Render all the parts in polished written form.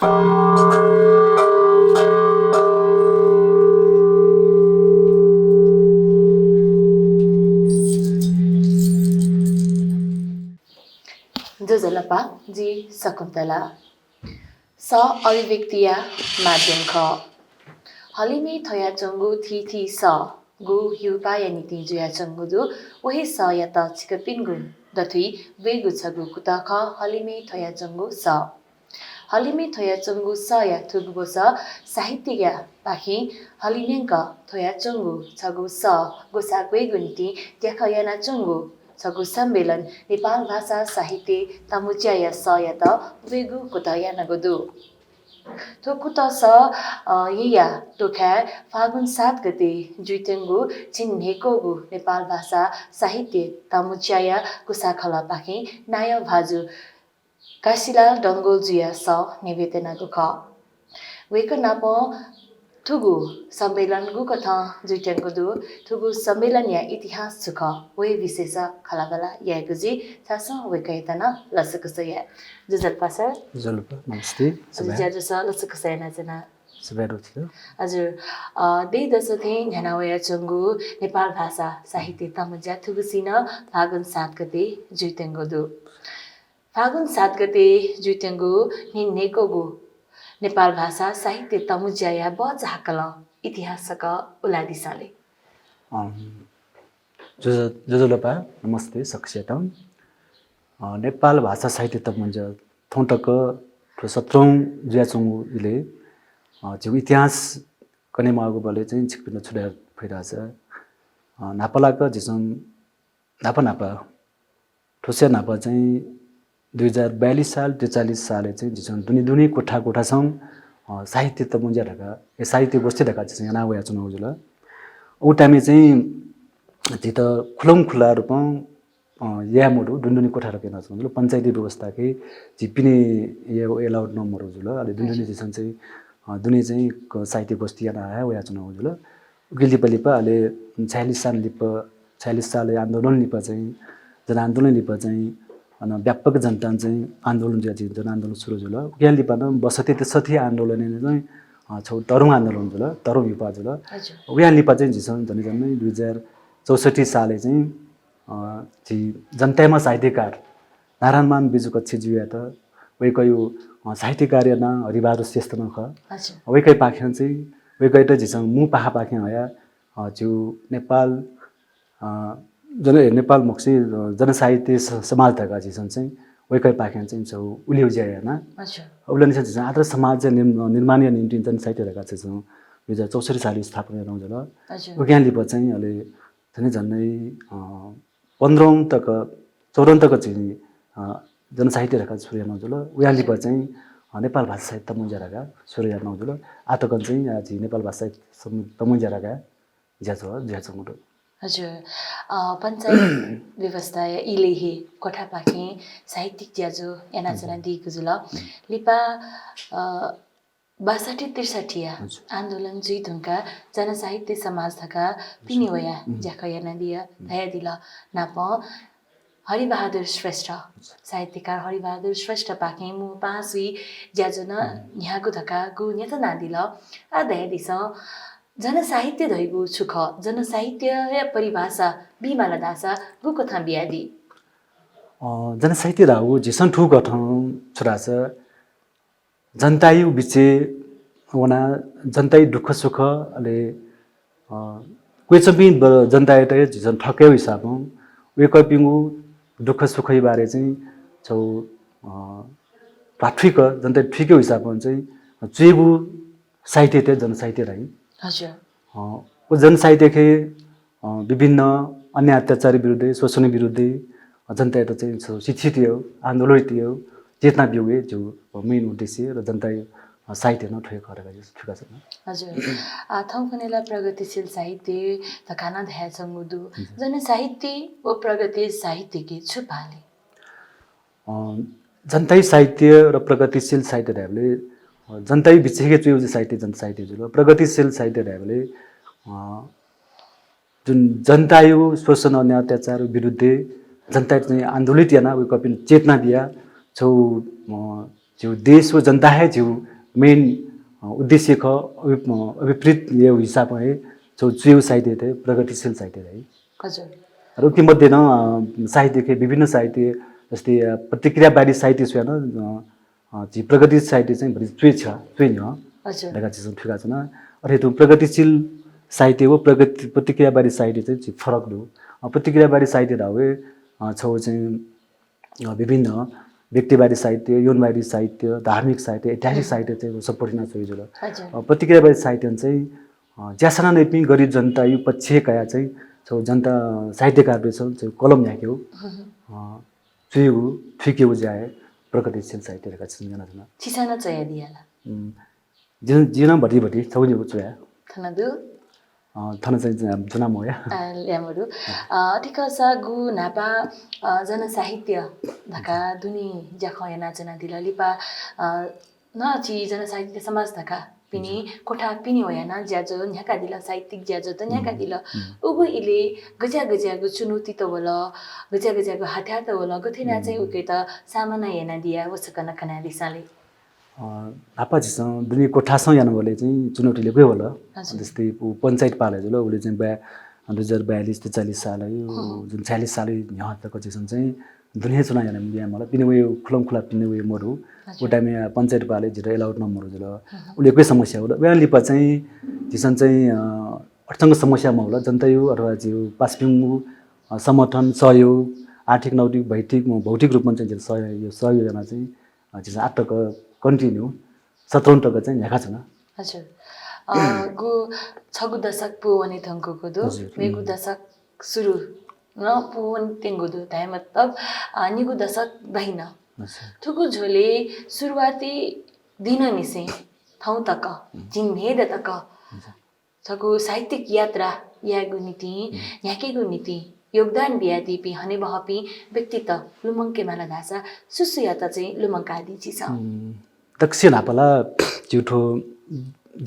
जोजलपा जी शकुन्तला स अभिव्यक्तिया माध्यम ख हलिमे थया चंगु थी स गु युपाया नीति जुया चंगुदु वही स या त छिकपिनगु दथुई वेगु छगु कुता ख हलिमे थया चंगु स हलिमे थया चंगु स या थुगु स साहित्यया पाखि हलिनेंक थया चंगु छगु स गोसा वेगु नीति त्याखयाना चंगु छगु सम्मेलन नेपाल भाषा साहित्य तामुच्या या स या त वेगु कुतया नगदु थोकुत स या टोखा फागुन 7 गते जुइतेंगु चिन्हेकोगु नेपाल भाषा साहित्य तामुच्या या कुसाखला पाखि नाय भाजु कासिलाल दंगोल जुया स निवेदना दुख वेक नाप थुगु सम्मेलन गु कथा जुइटेंगु दु थुगु सम्मेलन या इतिहास सुख वे विशेष खलाबला या गुजी थास वेकैतना लसकसया जुजल्पा सर जुजल्पा नमस्ते ज्याजो स लसकसया नजना सबै थियो हजुर दे दसथे झनावया चंगु नेपाल भाषा साहित्य तामुच्या थुगुसिन फागुन 7 गते जुइतेंगु दु फागुन 7 गते जुइतेंगु निनेकोगु नेपाल भाषा साहित्य तामुच्या बजाकल इतिहासक उलादिसाले जोजोलपा नमस्ते सक्सेटम नेपाल भाषा साहित्य तामुच्या थोंटक 17औं जुयाचंगु इले जो इतिहास कने मागु बले चाहिँ छिकपिन छुडा फैराछ नापलाक जिसम नापा ठोसे नापा चाहिँ 2042 साल 43 साल चाहिँ जिसम दुनी कोठा सं साहित्य तामुच्या ढका ए साहित्य गोष्ठी ढका चाहिँ ना वया चुनाउ जुल ओ टाइममा चाहिँ जित खुला रूपमा या मोडु दुनी कोठा रकेन जुल पञ्चायती व्यवस्था के जिपिने यो एलाउड नम्बर जुल अलि दुनी जिसम चाहिँ दुनी चाहिँ साहित्य गोष्ठी ना आया वया चुनाउ जुल गिलिपलिपा अलि 46 साल आन्दोलन लिपा चाहिँ जन आन्दोलन लिपा चाहिँ अन व्यापक जनता चाहिँ आन्दोलन ज्याछि जन आन्दोलन सुरु जुल ग्याल लिपा न बसते त्यसथि आन्दोलन ने चाहिँ छौ तरुङ आन्दोलन जुल तरुङ लिपा जुल उया लिपा चाहिँ जिसन जनै 2064 साले चाहिँ जी जनतामा साहित्यकार नारायणमान बिजुकच्छे जुया त वेकयो साहित्यकार न हरिबहादुर श्रेष्ठ न ख वेकै पाख्यान चाहिँ वेकै त जिसन मु पाखा पाख्या हया जो नेपाल नेपाल मुक्सी जनसाहित्य समाज थका जिसन चाहिँ वेकै पाख्यान चाहिँ छौ उलिउ ज्या न उलन जिसन आदर समाज निर्माणीय निम्ति जनसाहित्य थका चाहिँ 2064 साल स्थापना रौ जल उज्ञान लिप चाहिँ अलि झनै 15औं तक 14औं तक चाहिँ जनसाहित्य रका सूर्य नजुल उया लिप चाहिँ नेपाल भाषा साहित्य तामुच्या रका सूर्य नजुल आतकन चाहिँ आज नेपाल भाषा तामुच्या रका ज्याछ मुडो हजुर पञ्चायत व्यवस्था इलेहे कोठा पाखे साहित्यिक ज्याजो एनाचना दिएको जुल लिपा 62-63 आन्दोलन जुइ धुनका जनसाहित्य समाज थका पिनिवया ज्याखयाना दिया दया दिल नाप हरिबहादुर श्रेष्ठ साहित्यकार हरिबहादुर श्रेष्ठ पाखे मु पासुई ज्याजन यहाँको धका गु नेत नादिल आ दया दिस जनसाहित्य धैगु छुख जनसाहित्य परिभाषा बिमाला दासा गु कथा बियादी जनसाहित्य राउ जिसन ठु गठन छुराछ जनतायु बिचे वना जनताई दुःख सुख अले क्वेचबी जनताय त जिसन ठक्यो हिसाबमा वे कपिङु दुःख सुखै बारे चाहिँ छौ प्राथमिक जनता ठिकै हिसाबमा चाहिँ चेगु साहित्य त जनसाहित्य रहि हजुर ओ जनसाहित्य के विभिन्न अन्य अत्याचार विरुद्ध शोषण विरुद्ध जनता त चाहिँ शिक्षित हो आन्दोलित हो चेतना बिउगे जो मेन उद्देश्य र जनता साहित्य न ठोय गरेका छुका छन् हजुर थौकनेला प्रगतिशील साहित्य तकाना धया संगुदु जनसाहित्य ओ प्रगति साहित्य के छुपाले जनताई साहित्य र प्रगतिशील साहित्य ढाबले जनताई बिचेके चुयो साहित्य जनसाहित्य जुल प्रगतिशील साहित्य ढाबले जुन जनतायु शोषण अन्य अत्याचार विरुद्ध जनता चाहिँ आन्दोलित याना वे कपिन चेतना दिया छौ जो देश व जनता है जो मेन उद्देश्य ख अभिप्रेत यो हिसाब है जो जुयो साहित्य थे प्रगतिशील साहित्य है हजुर र उति मध्ये न साहित्य के विभिन्न साहित्य जस्तै प्रतिक्रियावादी साहित्य छ न जी प्रगतिशील साहित्य चाहिँ भरि जुय छ जुय न हजुर लगा चाहिँ ठिका छ न अरे त्यो प्रगतिशील साहित्य हो प्रतिक्रियावादी साहित्य चाहिँ फरक दो प्रतिक्रियावादी साहित्य धावे छौ चाहिँ विभिन्न व्यक्तिवादी साहित्य यौनवादी साहित्य धार्मिक साहित्य ऐतिहासिक साहित्य चाहिँ सपोर्टिना छ जुल प्रतिक्रियावादी साहित्य चाहिँ ज्यासना नै पनि गरिब जनता यो पक्ष कया चाहिँ छौ जनता साहित्यकारले चाहिँ कलम ल्याक्यो चुयो फिक्यो जाए प्रगतिशील साहित्य रेखा छन् जना जना छिसाना चया दियाला जिन भटी भटी छौनी उचुया थनदु थन चाहिँ जुना मोया ल्यामरु ठिकसा गु नापा जन साहित्य धका दुनी ज्याखयना जना दिला लिपा न ची जन साहित्य समाज धका पिनी कोठा पिनी होयना ज्याजो न्याका दिला साहित्यिक ज्याजो त न्याका दिला उगु इले गजा गु चुनौती त होला गजा गु हथियार त होला गथेना चाहिँ उके त सामना हेना दिया वसकन कना दिसाले आपा जिसँग दुनी कोठासँग यान बोले चाहिँ चुनौतीले गयो होला जस्तै पञ्चायत पाले जुल उले चाहिँ 2042-43 साल यो जुन 46 साल यहाँको चाहिँ दुनिया चुनाव यान बिया मलाई पिने उयो खुलम खुला पिने उयो मरु उटामे पञ्चायत पाले जिरो एलाउट नम्बर जुल उले के समस्या होला व्यान लिपा चाहिँ जिसन चाहिँ अर्थसँग समस्यामा होला जनता यो अथवा जिउ पासपिङ समर्थन सहयोग आर्थिक नैतिक भौतिक रूपमा चाहिँ सहयोग जना चाहिँ जिसन 8 टका कन्टिन्यू 17 टका चाहिँ न्याखा छन् हजुर गु 6 दशक पु अनि थंको दो मेगु दशक सुरु न पुवन तेंगु दो ताय मतलब निगु दशक बहिन थुगु झोले सुरुवाती दिन निसे थौ तक जिन भेद तक छगु साहित्यिक यात्रा यागु नीति याकेगु नीति योगदान बियादी पि हने बहपि व्यक्तित्व लुमंके माला दासा सुसुयाता चाहिँ लुमंका आदि छ दक्षिण आपला जुठो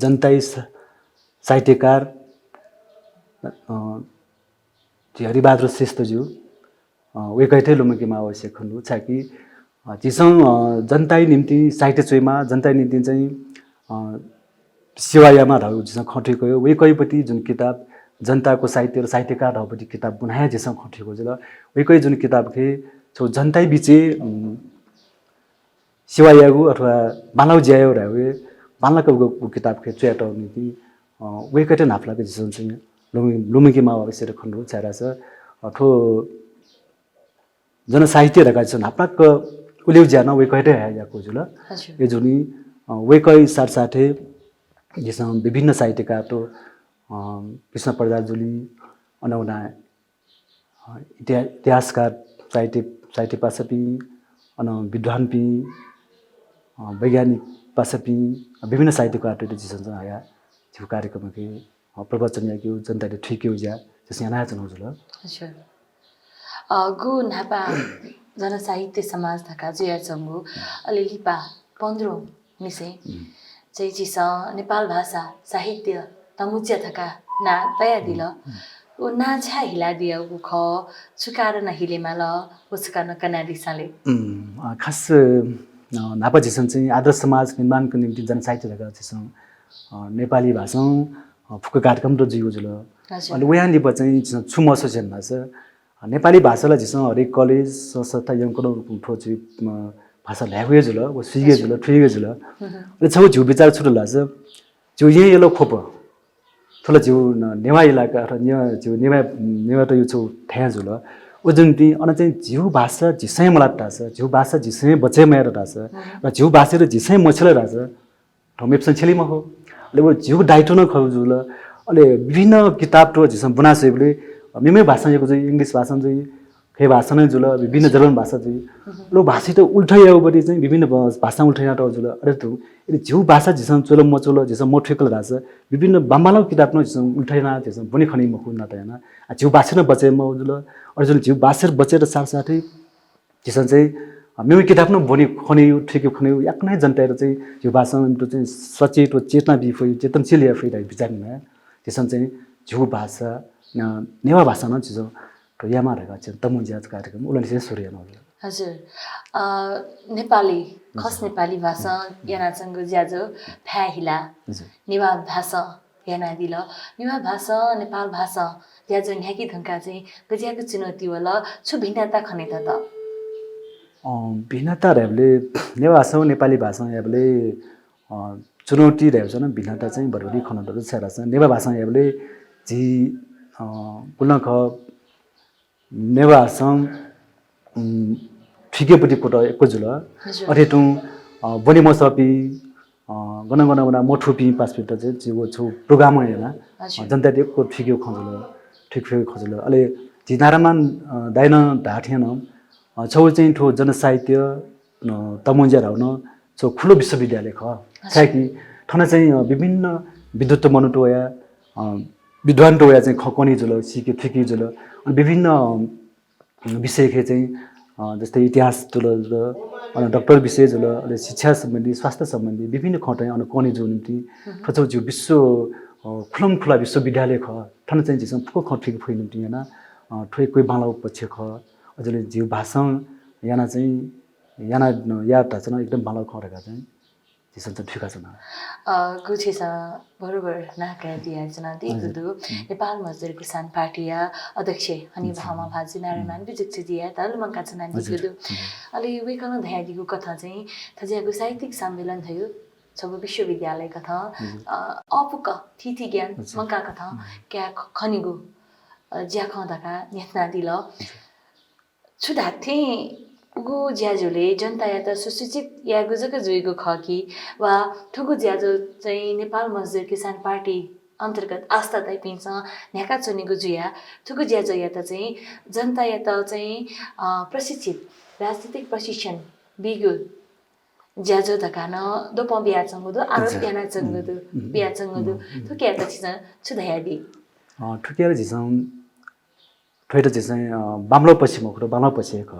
जनताई साहित्यकार हरिबहादुर श्रेष्ठज्यू वे कहते लुमकीमा आवश्यक खण्डु छ कि जिसँग जनताई निम्ति साहित्य चोइमा जनताई निम्ति चाहिँ सेवायामा रह्यो जिसँग खटेको हो वे कहिपति जुन किताब जनताको साहित्य र साहित्यकार रहपति किताब बनाए जिसँग खटेको छ वे कहि जुन किताब के छौ जनताई बिचे सेवायागु अथवा मानव ज्यायो रह्यो मानवको किताब के चेट नीति वे कहते नाफलाको जिसन चाहिँ लुमकीमा आवश्यक खण्डु छरा छ अथो जन साहित्य रका छ नापक उल्यु ज्यान वे कहते आएको जुल यो जुनी वे कहि साथसाथै जिसन विभिन्न साहित्यकार तो कृष्ण प्रसाद जुली अनौना इतिहासकार साहित्य पासपि अन विद्वान पि वैज्ञानिक पासपि विभिन्न साहित्यकारहरूले जिसन आया त्यो कार्यक्रम के प्रवचन या के जनताले ठीक हो जा त्यसै यहाँ चुनाउ जुल हजुर गु नापा जन साहित्य समाज धका जुया चंगु अलि लिपा 15 मिसे चाहिँ जिस नेपाल भाषा साहित्य तमुज्या धका ना तया दिल ओ ना छा हिला दिया उ ख छुकार न हिले माल उसका न कना दिसाले खास नापा जिसन चाहिँ आदर्श समाज निर्माणको निम्ति जनसाहित्य धका जिसन नेपाली भाषा फुक कार्यक्रम र जियो जुल अनि वहाँ लिप चाहिँ छुम एसोसिएसन भाष नेपाली भाषालाई जिसन हरेक कलेज संस्था यङको प्रोजेक्ट भाषा ल्यागे जुल वो सिगे जुल ठिगे जुल र छौ झु विचार छुटो लाछ जो यही यलो खोप थोला जो नेवा इलाका र जो नेवा त यो छौ ठ्या जुल ओ जुन ती अन चाहिँ झिउ भाषा जिसै मलाई थाहा छ झिउ भाषा जिसै बचे मेर थाहा छ र झिउ भाषा र जिसै मछले थाहा छ ठमेप्सन छेलीमा हो ले वो झिउ डाइटो न खौ जुल अले विभिन्न किताब तो जिसम बनासेबले मेमै भाषा यो चाहिँ इंग्लिश भाषा चाहिँ खे भाषा नै जुल विभिन्न जर्मन भाषा चाहिँ लो भाषा त उल्टाइयाबडी चाहिँ विभिन्न भाषा उल्टाइना त जुल अरे त झिउ भाषा जिसम चोलो मचोलो जिसम मोठेकल भाषा विभिन्न बाम्बालो किताब न जिसम उल्टाइना जिसम पनि खनि म खुन त हैन झिउ भाषा न बचे म जुल अरे जुल झिउ भाषा बचेर साथसाथै जिसम चाहिँ मेमै किताब न बनि खनि ठिक खनि याक्नै जनताहरु चाहिँ झिउ भाषा चाहिँ सचेत चेतना बिफै चेतनशील या फैदा विचारमा जिसम चाहिँ झिउ भाषा नेवा भाषा न जिसम र यामा रहेको छ तमुन्ज्या कार्यक्रम उलन से सूर्य न हजुर नेपाली खस नेपाली भाषा यानाचंग ज्याजो फ्याहिला नेवा भाषा याना दिल नेवा भाषा नेपाल भाषा ज्याजो न्याकी धंका चाहिँ गजियाको चुनौती वाला छु भिन्नता खनेता त भिन्नता रहेले नेवा भाषा नेपाली भाषा हेबले चुनौती रहेछ न भिन्नता चाहिँ बरबरी खनहरू छ रहेछ नेवा भाषा हेबले जी कुलख नेवा भाषा ठिकेपट्टि कोट एको जुल अथेटु बनि मसपी गन गन गन मोठुपी पासपिट चाहिँ जिगो छु प्रोग्राम हैन जनता एको ठिक्यो खजुल ठिक फेरि खजुल अले जिनारामान दाइन ढाठेन छौ चाहिँ ठो जनसाहित्य तमुन्जा राउन छौ खुलो विश्वविद्यालय ख छाकी ठना चाहिँ विभिन्न विद्वत मनुटोया विद्वान टोया चाहिँ खकोनी जुल सिके ठिकी जुल अनि विभिन्न विषय खे चाहिँ जस्तै इतिहास जुल अनि डाक्टर विषय जुल अनि शिक्षा सम्बन्धी स्वास्थ्य सम्बन्धी विभिन्न खटै अनि कोनी जो निम्ति खचौ जो विश्व खुलम खुला विश्वविद्यालय ख ठन चाहिँ जिसम फुको खठिक फै निम्ति हैन ठोइ कोही बालाउ पछि ख अझले जीव भाषा याना चाहिँ याना याद छ न एकदम बालाउ खरेका चाहिँ जिसम चाहिँ ठिका छ न गुछेसा बरोबर नाका दिया जना दिगुदु नेपाल मजदुर किसान पार्टीया अध्यक्ष हनी भामा भाजी नारायण विजुक्त दिया तल मंका छना दिगुदु अलि वेकन धायदिको कथा चाहिँ थजियाको साहित्यिक सम्मेलन थियो छब विश्वविद्यालय कथा अपुक थिथि ज्ञान मंका कथा क्या खनिगु ज्या खदाका नेतना दिल छुदाथे उगो ज्याजोले जनता या त सुसूचित या गुजको जुइगो खकी वा ठुगो ज्याजो चाहिँ नेपाल मजदुर किसान पार्टी अन्तर्गत आस्था तै पिन्छ न्याका चुनेको जुया ठुगो ज्याजो या त चाहिँ जनता या त चाहिँ प्रशिक्षित राजनीतिक प्रशिक्षण बिगु ज्याजो धकान दोप बियाचंगु दो आरोप याना चंगु दो बियाचंगु दो ठुकिया त छिन छुधायादी ठुकिया जिसम ठोइट जिसम बामलो पछि मखरो बामलो पछि ख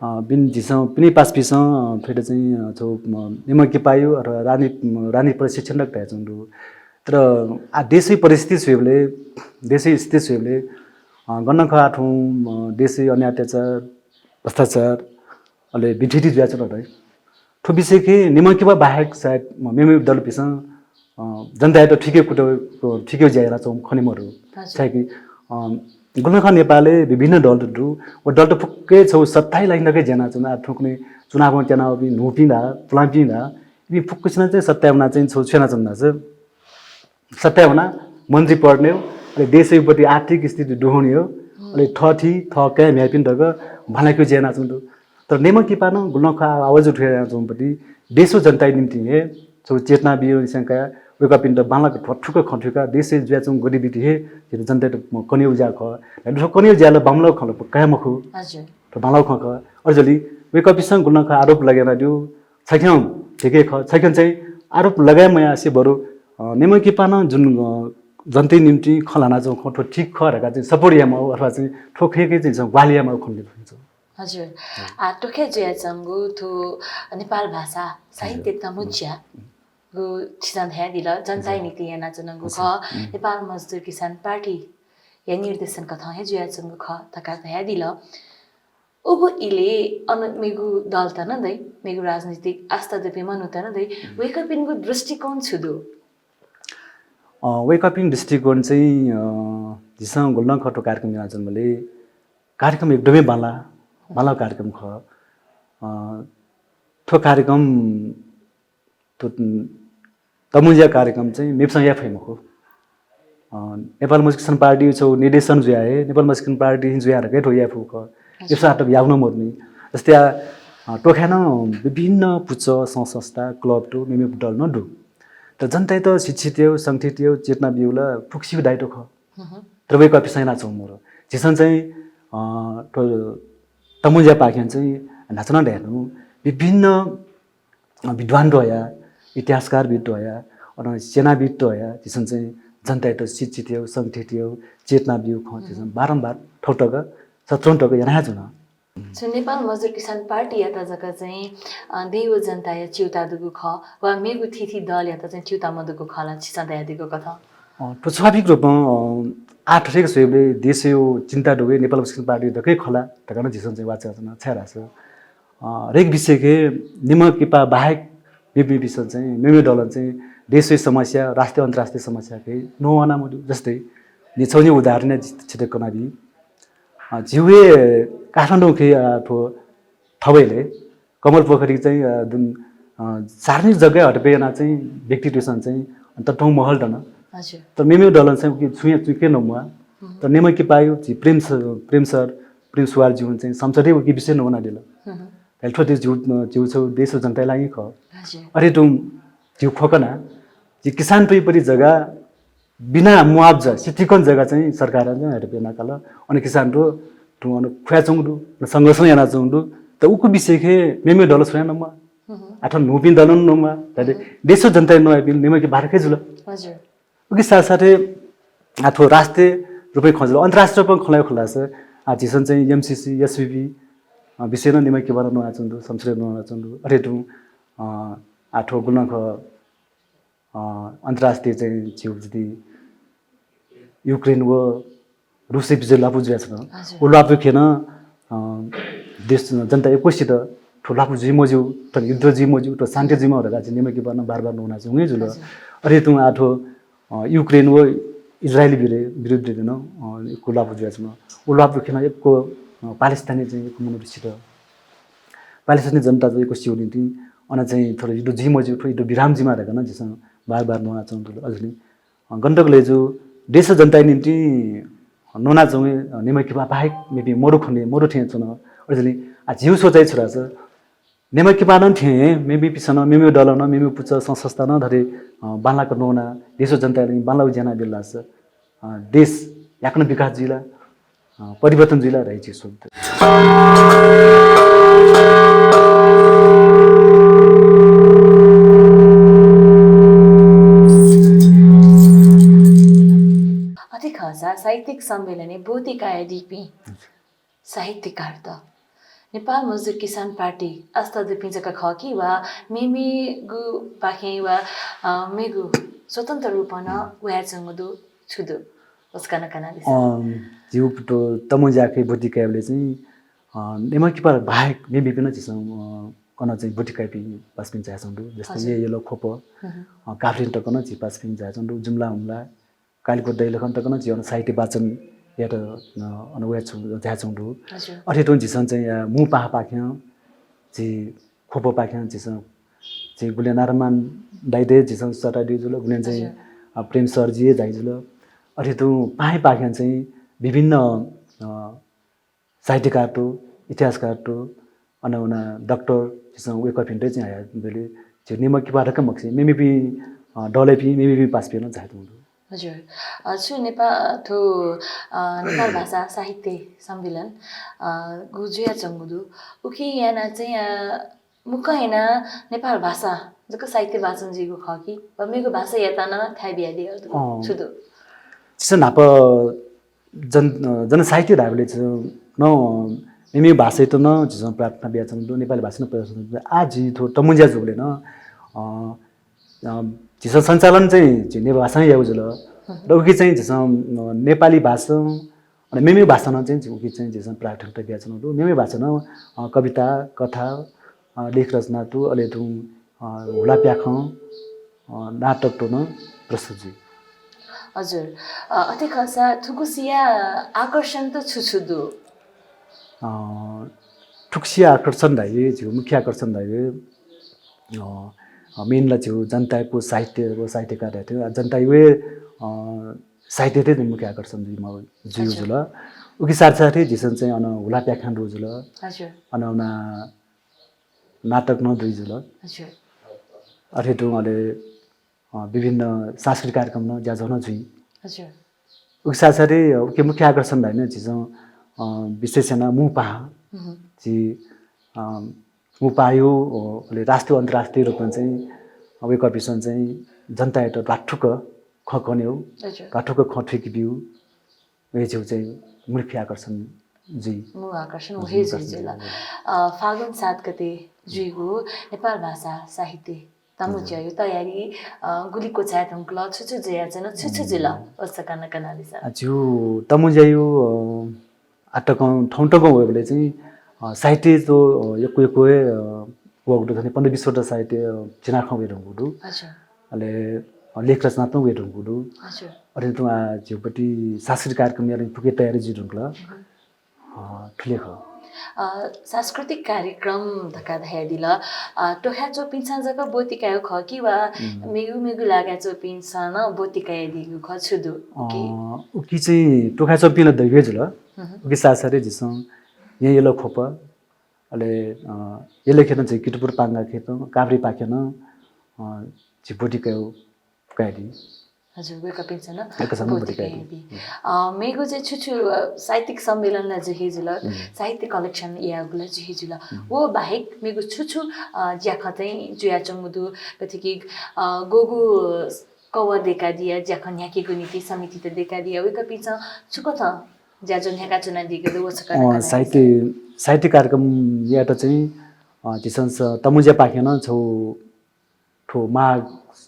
बिन जिसम पिनी पास पिस ठोइट चाहिँ छौ निमकी पायो र रानी प्रशिक्षण रक्ता चंदु तर आ देशै परिस्थिति छेबले देशै स्थिति छेबले गन्न खाठौ देशै अन्य अत्याचार भ्रष्टाचार अले बिठिटी ज्या छ र ठो विषय के निमकी बा बाहेक सायद मेमे दल पिस जनता त ठिकै कुटो ठिकै ज्याला छौ खनिमहरु छ कि गुल्मखा नेपालले विभिन्न दलहरु व दल त फुक्कै छौ 27 लाइन नकै जना छन् आ ठोक्ने चुनावमा चुनाव पनि नोपिँदा प्लाम्पिँदा यी फुक्कैछन चाहिँ 57 चाहिँ छौ छेना छन् छ 57 मन्त्री पढ्ने अनि देशैपट्टि आर्थिक स्थिति डुहोने हो अनि ठठी थकै म्यापिन दग भलाको जना छन् तर नेमकी पान गुल्मखा आवाज उठेर छौंपट्टि देशो जनता निम्ति हे छौ चेतना बियो संख्या वेका पिण्ड बालाको ठठुक खठुका देशै ज्याचुङ गरिबिति हे जनता त कनिउ ज्या ख र कनिउ ज्याले बामलो खल कामखु हजुर त बालाउ ख अर्जली वेका पिसँग गुल्मखा आरोप लगेर दियो छैठ्याउ ठिकै ख छैठ्याउ चाहिँ आरोप लगाए मया से बरु नेमकी पान जुन जनतै निम्ति खलाना जो खठो ठीक ख रका चाहिँ सपोर्टियामा अथवा चाहिँ ठोखेकै चाहिँ ग्वालियामा खन्ने हुन्छ हजुर टोखे ज्याचंगु थु नेपाल भाषा साहित्य तमुच्या गु छिसान ध्यान दिल जनता नीति याना चनगु ख नेपाल मजदुर किसान पार्टी या निर्देशन कथा हे ज्याचंगु ख तका ध्यान दिल उगु इले अन मेगु दल त न दै मेगु राजनीतिक आस्था देपे मनु त न दै वेकअपिनको दृष्टिकोण छुदु वेकअपिङ दृष्टिकोण चाहिँ जिसँग गुल्न खटो कार्यक्रम आयोजनले कार्यक्रम एकदमै बाला कार्यक्रम ख थो कार्यक्रम तमुन्जा कार्यक्रम चाहिँ मेपसँग या फैमको नेपाल मजदुर किसान पार्टी छौ निर्देशन जुयाए नेपाल मजदुर किसान पार्टी जुयाएर गए ठोया फुक यसो आटक याउन मर्ने जस्तै टोखान विभिन्न पुच्च संस्था क्लब टु मेमे दल न दु त जनता त शिक्षित हो संगठित हो चेतना बिउला फुक्सी दाइटो ख तर वेक अफिसैना छौ मोर जिसन चाहिँ तमुन्जा पाख्यान चाहिँ नाचन ढ्यानु विभिन्न विद्वान रह्या इतिहासकार बिट रह्या अनि सेना बिट रह्या जिसन चाहिँ जनता त शिक्षित हो संगठित हो चेतना बिउ ख जिसन बारम्बार ठौटक 17 टक यहाँ जुन सो नेपाल मजदुर किसान पार्टी या त जका चाहिँ देव जनता या चिउता दुगु ख वा मेगु थिथि दल या त चाहिँ चिउता मदुगु खला छिसा दया दिगु कथा स्वाभाविक रूपमा आठ रेक सोबले देशयो चिन्ता डुबे नेपाल मुक्ति पार्टी दकै खला तकन झिसन चाहिँ वाचा जना छ्यारा छ रेक विषय के निमक किपा बाहेक बिबी विषय चाहिँ मेमे डलन चाहिँ देशीय समस्या राष्ट्रिय अन्तर्राष्ट्रिय समस्या के नोवाना मुडु जस्तै निछौनी उदाहरण छिटक कनाबी जिउे काठमाडौँ के ठो थबैले कमल पोखरी चाहिँ सार्वजनिक जग्गा हटपेना चाहिँ व्यक्ति ट्युसन चाहिँ अन्त ठाउँ महल डन हजुर त मेमे डलन चाहिँ कि छुया चुके नमुआ त नेम कि पायो जी प्रेम सर प्रेम सुवार जीवन चाहिँ संसदीय कि विषय नहुना दिल हेल्थो त्यो जिउ छौ देश जनता लागि ख अरे तुम जिउ खोकना जी किसान परि जग्गा बिना मुआवजा सिटिकन जग्गा चाहिँ सरकारले हटपेना काल अनि किसान रो तुम खुया चौंडु संघर्ष याना चौंडु त उको विषय के मेमे डल छुया नमुआ आठ नुपिन दलन नमुआ त देश जनता नआइ बिल नेम कि बारकै जुल हजुर उकी साथसाथै आथो राष्ट्रिय रूपै खजल अन्तर्राष्ट्रिय पनि खलायो खलास झिसन चाहिँ एमसीसी एसपीपी विषय न निमै के बनाउनु आचन्दु संसद न आचन्दु अरे तु आठो गुणक अन्तर्राष्ट्रिय चाहिँ जिउ जति युक्रेन व रुसी विजय लापु ज्याछ न ओ लापु खेन देश जनता एकैसित ठुलापु जिमोजु त युद्ध जिमोजु त शान्ति जिमो हरगा चाहिँ निमै के बन्न बार नहुना चाहिँ उही जुल अरे तु आठो युक्रेन व इजरायली विरुद्ध दिन कोलापु ज्याछमा उलापु खेन एकको पालेस्तानी चाहिँ कम्युनिटीसित पालेस्तानी जनता चाहिँ को सिउ निति अन चाहिँ थोरै युद्ध जिमोजु थोरै युद्ध विराम जिमा रहेको न जसँग बार नहुना चाहिँ अझै गण्डकले जो देश जनता निम्ति नोना चाहिँ नेमै के बाहेक मेबी मोरु ठे छन अझै आ जिउ सोचाइ छोरा छ नेमै के पालन थे मेबी पिसन मेमे डलन मेमे पुच संस्था न धरे बालाको नोना देशो जनताले बाला उज्याना बेला छ देश याकन विकास जिल्ला परिवर्तन जिल्ला रहेछ सोध अति खासा साहित्यिक सम्मेलने बोधिकाय डिपी साहित्यकार त नेपाल मजदुर किसान पार्टी आस्था दिपिजका खकी वा मेमी गु पाखे वा मेगु स्वतन्त्र रूपन उयाचंगदु छुदु उसकाना कानाले जिउ पुटो तमुजा के बोटिकाले चाहिँ नेम कि पर बाहेक मेबी पनि जसं कन चाहिँ बोटिकापी पासपिन जासंदु जस्तै येलो खोप काफ्रिन त कन छि पासपिन जासंदु जुम्ला हुम्ला कालीको दैलखन त कन जीवन साहित्य वाचन या त अनवयाचु जाचंदु अथे त जिसन चाहिँ मु पाहा पाख्या जी खोप पाख्या जिसन जी गुले नारमान दाइदे जिसन सटाडी जुल गुले चाहिँ प्रेम सरजी जाइजुल अथे त पाहे पाख्या चाहिँ विभिन्न साहित्यकार तो इतिहासकार तो अनौना डाक्टर जिसन वे कफिन्टे चाहिँ आया बेले जे निमकी बारका मक्सी मेबी डलेपी मेबी पासपिन जाइदु हजुर छु नेपाल भाषा साहित्य सम्मेलन गुजुया चंगुदु उखि याना चाहिँ मुख हैन नेपाल भाषा जको साहित्य वाचन जिगु खकी व मेगु भाषा यातना थाइ बियादि छुदु जिसन नाप जन साहित्य धाबले न मेमे भाषा त न जिसन प्रार्थना बियाचन नेपाली भाषा न प्रयोग आज थो तमुन्जा जुले न जिसन सञ्चालन चाहिँ नेपाली भाषा याउजुल र उकि चाहिँ जिसन नेपाली भाषा अनि मेमे भाषा न चाहिँ उकि चाहिँ जिसन प्रार्थना बियाचन मेमे भाषा न कविता कथा लेख रचना तु अले तु हुला प्याख नाटक तो न प्रस्तुत जी हजुर अति खासा थुकुसिया आकर्षण त छुछुदु ठुक्सिया आकर्षण दाइ जो मुख्य आकर्षण दाइ मेनला जो जनताको साहित्यकार थियो जनता वे साहित्य चाहिँ मुख्य आकर्षण जी म जिउ जुल उकि साथसाथै जिसन चाहिँ अन हुला प्याखान रोजुल हजुर अनौना नाटक न दुई जुल हजुर अथे तो अले विभिन्न सांस्कृतिक कार्यक्रम न ज्याजन जुई हजुर उकि साथसाथै उकि मुख्य आकर्षण दाइ जिसन विशेषण मुपा जी मुपायो अले राष्ट्रिय अन्तर्राष्ट्रिय रूपमा चाहिँ वे कपिसन चाहिँ जनता एउटा लाठुक खकन्यो लाठुक खठिक बिउ वे जो चाहिँ मुख्य आकर्षण जी मु आकर्षण उहे जिला फागुन 7 गते जुइगु नेपाल भाषा साहित्य Tamunjya yu tayari guliko chat ungla chuchu jaya chana chuchu jila osakana kana disa. Achu Tamunjya yu atakon thontakon webले चाहिँ साहित्य जो यको वगुडु थने 15-20 वटा साहित्य चिनाखौ वेरंगुडु हजुर अले लेख रचनात्मक वेरंगुडु हजुर अरे त जोपटी सांस्कृतिक कार्यक्रम याले पुगे तयारी जिरुंगला ठुलेख सांस्कृतिक कार्यक्रम धका धायदिला टोखा चोपिन्सा जका बोतिकायो खकी वा मेगु मेगु लागा चोपिन्सा न बोतिकाय दिगु खछुदु ओके उकी चाहिँ टोखा चोपिन दैवेजुल उकी सासरे जिसं यहाँ येलो खोप अले येले खेतन चाहिँ किटपुर पाङ्गा खेत काभ्री पाखेन जिपोटिकायो कायदी हजुर वेका पिन्छ न एकसँग बोटिकाय मेगु चाहिँ छुछु साहित्यिक सम्मेलनला जहेजुल साहित्य कलेक्सन यागुला जहेजुल वो बाहेक मेगु छुछु ज्याख चाहिँ जुया चंगुदु कथिकी गोगु कवर देखा दिया ज्याख न्याकेको नीति समिति त देखा दिया वेका पिन्छ छुको त ज्याजन ह्याका चुना दिगदु वसका साहित्य कार्यक्रम या त चाहिँ जिसंस तमुज्या पाखेन छौ ठो माघ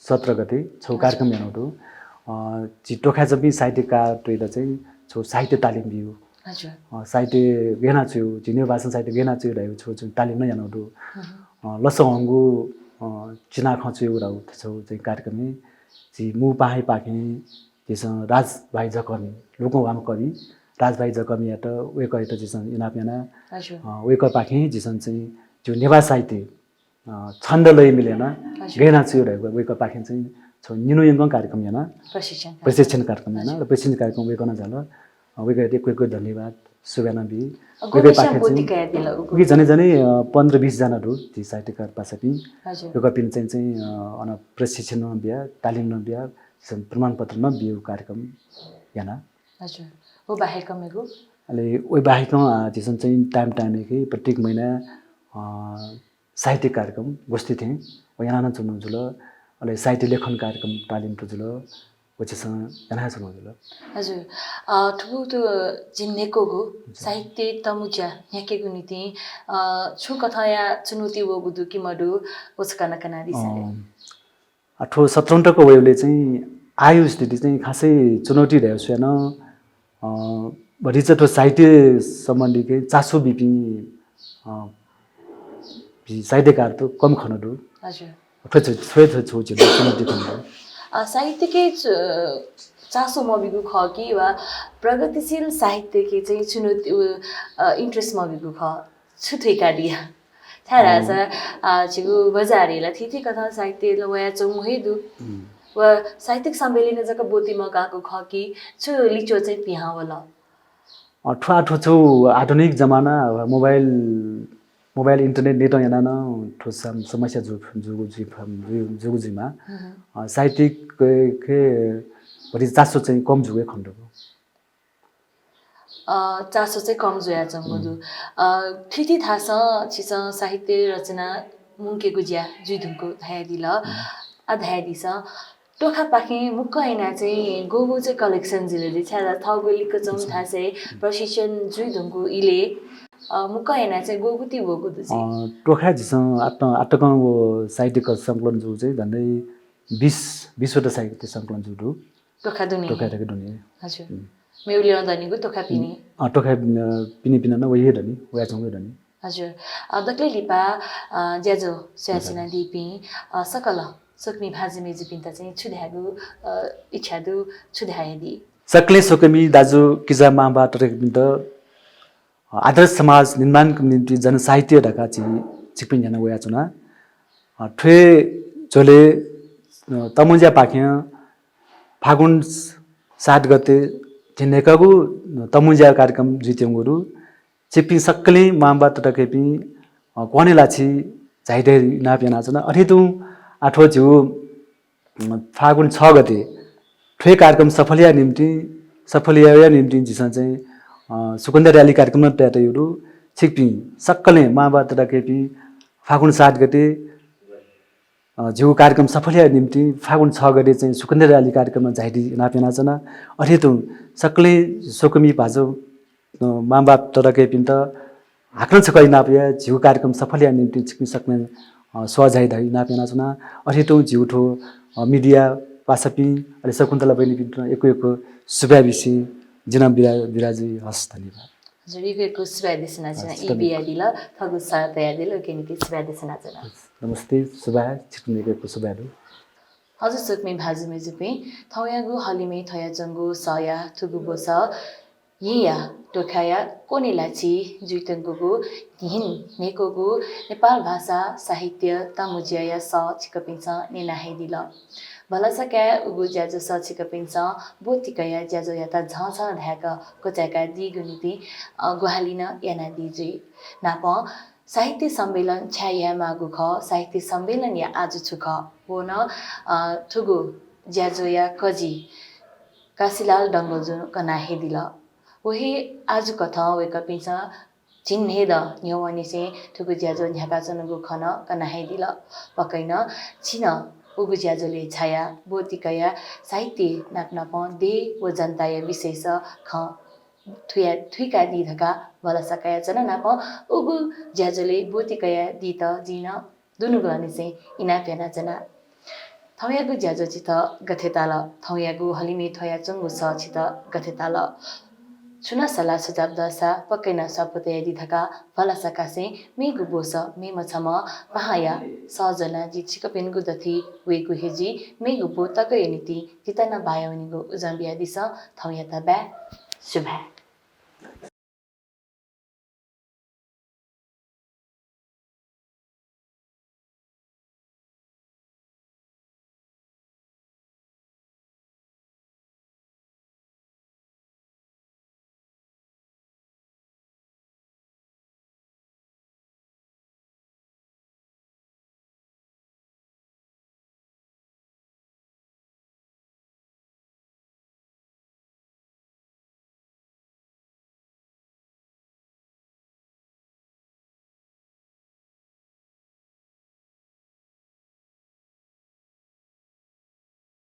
17 गते छौ कार्यक्रम यानौटु टोखा जबि साहित्यकार टोइदा चाहिँ छौ साहित्य तालिम बिउ हजुर साहित्य गेना छु जिने भाषा साहित्य गेना छु रायो छु तालिम न यानौटु लसहंगु चिना खछु राउ छौ चाहिँ कार्यक्रम जि मु पाहे पाखे जिसं राज भाइ जकमी लोको वाम कवि राज भाइ जकमी यात वे कहि त जिसं इनापियाना हजुर वे क पाखे जिसं चाहिँ जो नेवा साहित्य छन्द लय मिलेन गेना छु रायो वे क पाखे चाहिँ छौ निनो यंग कार्यक्रम याना प्रशिक्षण कार्यक्रम याना र प्रशिक्षण कार्यक्रम वे कना झाल वे क कोही धन्यवाद सुबेना बि वे क पाखे चाहिँ कि जने जने 15-20 जना रु ती साहित्यकार पासपि यो क पिन चाहिँ अन प्रशिक्षण न बिया तालिम न बिया प्रमाणपत्र न बिउ कार्यक्रम याना हजुर वो बाहेक मेगु अले ओइ बाहेक जिसन चाहिँ टाइम के प्रत्येक महिना साहित्य कार्यक्रम गोष्ठी थिए याना चुनु जुल अले साहित्य लेखन कार्यक्रम तालिम त जुल वचसँग याना चुनु जुल हजुर ठुबु त जिन्नेको गो साहित्य तमुज्या याकेको नीति छु कथा या चुनौती वो गुदु कि मडु वसकना कना दिसा 17 को वेले चाहिँ आयु स्थिति चाहिँ खासै चुनौती रह्यो छैन बढी चाहिँ साहित्य सम्बन्धी के चासो बिपि साहित्यकार त कम खनडु हजुर थोरै छोचे चुनौती खन्नु साहित्य के चासो मबिगु ख कि वा प्रगतिशील साहित्य के चाहिँ चुनौती इन्ट्रेस्ट मबिगु ख छुथेका दिया थारा छिगु बजारेला थिथि कथा साहित्य लवया चौहेदु व साहित्यिक सम्मेलन जका बोतीमा गएको ख कि छु लिचो चाहिँ पिहावला ठुलो छु आधुनिक जमाना मोबाइल इन्टरनेट नेट याना न ठो समस्या जुगुजीमा साहित्यिक के बढी चासो चाहिँ कम जुगे खण्डको चासो चाहिँ कम जुया चंगुदु थिथि थास छिस साहित्य रचना मुंके गुजिया जुइधुको धायदिला अधायदिस टोखा पाखे मुक्क हैना चाहिँ गोगो चाहिँ कलेक्सन जिले छ्यादा थगोलिको चौं थासे प्रशिक्षण जुइधुको इले मुक्क हैना चाहिँ गोगुती गोगु चाहिँ टोखा जिसं आटकन वो साहित्यिक संकलन जु चाहिँ झन्डै 20 वटा साहित्य संकलन जुडु टोखा दुनी हजुर मेउलिया दनिगु टोखा पिनी टोखा पिनी पिना न वही दनि वया चंगु दनि हजुर दक्ले लिपा ज्याजो स्यासिना दिपि सकल सुक्मी भाजी मेजी पिन्ता चाहिँ छुध्यागु इच्छादु छुध्यायदि सकले सुकमी दाजु किजा माबा तरेक बिन्द आदर्श समाज निर्माणको निम्ति जनसाहित्य ढका चिपिन जना वया चुना ठे जोले तमुज्या पाख्या फागुन 7 गते जिनेकागु तमुज्या कार्यक्रम जित्यंगुरु चिपि सकले माबा तटकेपि कोने लाछि झाइदे नापिना चुना अठेतु आठो जिउ फागुन 6 गते ठे कार्यक्रम सफलिया निम्ति जिसन चाहिँ सुकन्दा र्याली कार्यक्रम प्याटयुरु छिकपि सक्कले माबात राकेपि फागुन 7 गते जिउ कार्यक्रम सफलिया निम्ति फागुन 6 गते चाहिँ सुकन्दा र्याली कार्यक्रममा झाइदि नापेना जना अठेतु सक्कले सोकमी भाजो माबात राकेपि त हाक्न छकै नापया जिउ कार्यक्रम सफलिया निम्ति छिकपि सक्ने स्वाझाइ धाइ नापेना चुना अठेटौँ जिउठो मिडिया पासापि अले शकुन्तला बहिनी पिन्ट्र एको सुब्याबिसी जिना बिराजी हस् धन्यवाद हजुर सुब्यादेशना जना इबिया दिल थगु सातया दिल केनिति सुब्यादेशना जना नमस्ते सुबा छिटुनेको सुबादु हजुर सुकमे भाजुमे जुपे थौयागु हलिमे थया जंगु सया थुगु बोस यिया टोखाया कोनेलाची जुइतंगुगु तिहिन नेकोगु नेपाल भाषा साहित्य तामुज्या स छिकपिन्छ नेनाहे दिल भलसका उगु ज्याजो स छिकपिन्छ बोतिकया ज्याजो याता झझ ढ्याक कोचाका दिगुनिति गुहालिन याना दिजे नाप साहित्य सम्मेलन छाया मागु ख साहित्य सम्मेलन या आज छु ख हो न थुगु ज्याजो या कजी कासिलाल दंगल जुन कना हेदिल वही आज कथा वेक पिन्छ चिन्हे द न्यवनी से थुगु ज्याजो न्याका चनगु खन कना हेदिल पकैन छिन उगु ज्याजोले छाया बोतिकया साहित्य नाप्न प दे व जनताय विशेष ख थुइका दिधका भलसकाया चन नाप उगु ज्याजोले बोतिकया दित जिन दुनु गने से इना पेना जना थौयागु ज्याजो चित गथेताल थौयागु हलिमे थया चंगु स चित गथेताल छुना सला सुजाब दसा पक्कैन सपते दिधका भलसका से मेगु बोस मे मछम पहाया सजना जि छिकपेनगु दथि वेगु हेजी मेगु बोतक यनिति जितना बायवनिगु उजम्बिया दिस थौया त बा शुभ